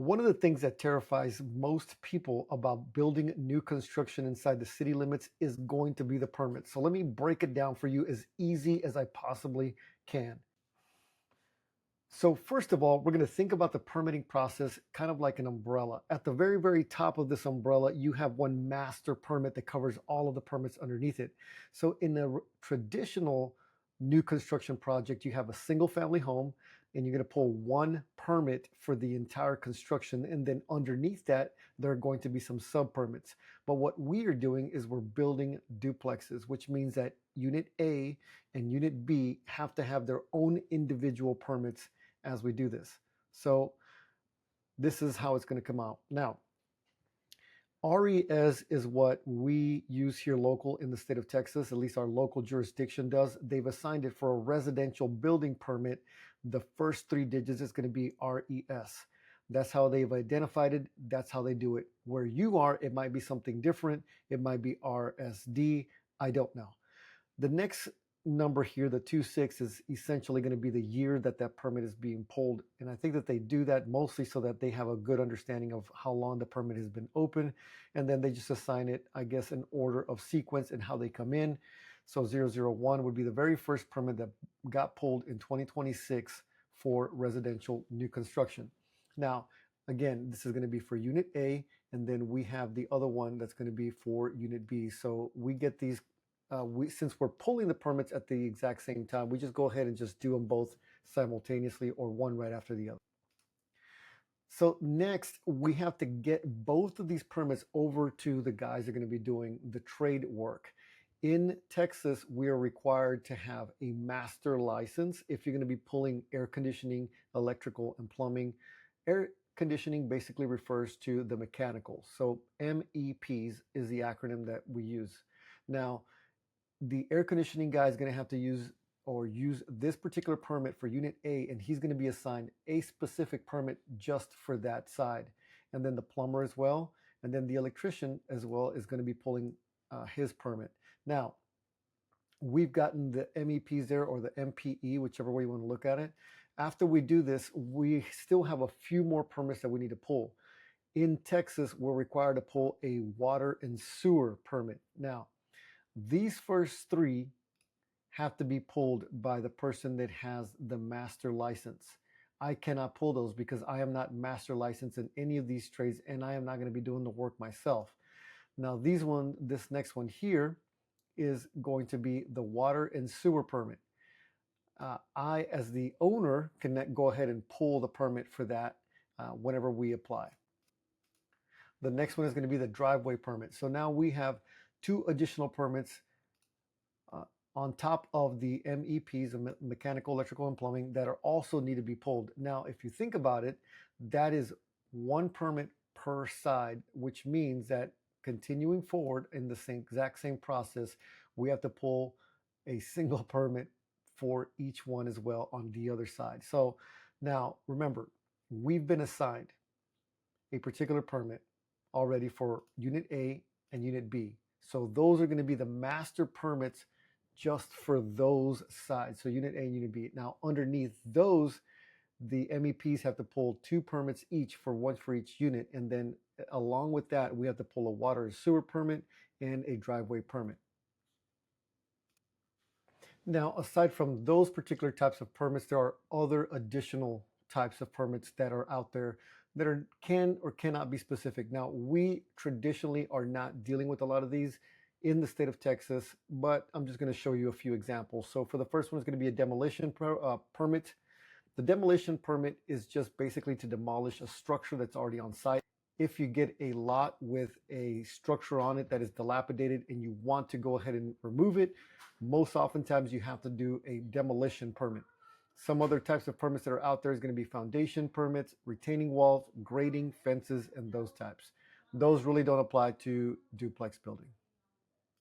One of the things that terrifies most people about building new construction inside the city limits is going to be the permit. So let me break it down for you as easy as I possibly can. So first of all, we're going to think about the permitting process kind of like an umbrella. At the very, very top of this umbrella, you have one master permit that covers all of the permits underneath it. So in a traditional new construction project, you have a single family home and you're going to pull one permit for the entire construction. And then underneath that, there are going to be some sub permits. But what we are doing is we're building duplexes, which means that Unit A and Unit B have to have their own individual permits as we do this. So this is how it's going to come out. Now, RES is what we use here local in the state of Texas, at least our local jurisdiction does. They've assigned it for a residential building permit. The first three digits is going to be RES. That's how they've identified it. That's how they do it. Where you are, it might be something different. It might be RSD. I don't know. The next number here, the 26, is essentially going to be the year that that permit is being pulled. And I think that they do that mostly so that they have a good understanding of how long the permit has been open. And then they just assign it, I guess, in order of sequence and how they come in. So 001 would be the very first permit that got pulled in 2026 for residential new construction. Now, again, this is going to be for Unit A, and then we have the other one that's going to be for Unit B. So we get these since we're pulling the permits at the exact same time, we just go ahead and just do them both simultaneously or one right after the other. So next, we have to get both of these permits over to the guys that are going to be doing the trade work. In Texas, we are required to have a master license if you're going to be pulling air conditioning, electrical, and plumbing. Air conditioning basically refers to the mechanical. So MEPs is the acronym that we use. Now, the air conditioning guy is going to have to use this particular permit for Unit A, and he's going to be assigned a specific permit just for that side. And then the plumber as well, and then the electrician as well is going to be pulling his permit. Now, we've gotten the MEPs there, or the MPE, whichever way you want to look at it. After we do this, we still have a few more permits that we need to pull. In Texas, we're required to pull a water and sewer permit. Now, these first three have to be pulled by the person that has the master license. I cannot pull those because I am not master licensed in any of these trades, and I am not going to be doing the work myself. Now, this next one here is going to be the water and sewer permit. I, as the owner, can go ahead and pull the permit for that whenever we apply. The next one is going to be the driveway permit. So now we have two additional permits on top of the MEPs, the mechanical, electrical, and plumbing, that are also need to be pulled. Now, if you think about it, that is one permit per side, which means that continuing forward in the exact same process, we have to pull a single permit for each one as well on the other side. So now remember, we've been assigned a particular permit already for Unit A and Unit B. So those are going to be the master permits just for those sides. So Unit A and Unit B. Now underneath those, the MEPs have to pull two permits each, for one for each unit. And then along with that, we have to pull a water and sewer permit and a driveway permit. Now, aside from those particular types of permits, there are other additional types of permits that are out there that can or cannot be specific. Now, we traditionally are not dealing with a lot of these in the state of Texas, but I'm just going to show you a few examples. So for the first one, it's going to be a demolition permit. The demolition permit is just basically to demolish a structure that's already on site. If you get a lot with a structure on it that is dilapidated and you want to go ahead and remove it, most oftentimes you have to do a demolition permit. Some other types of permits that are out there is going to be foundation permits, retaining walls, grading, fences, and those types. Those really don't apply to duplex building.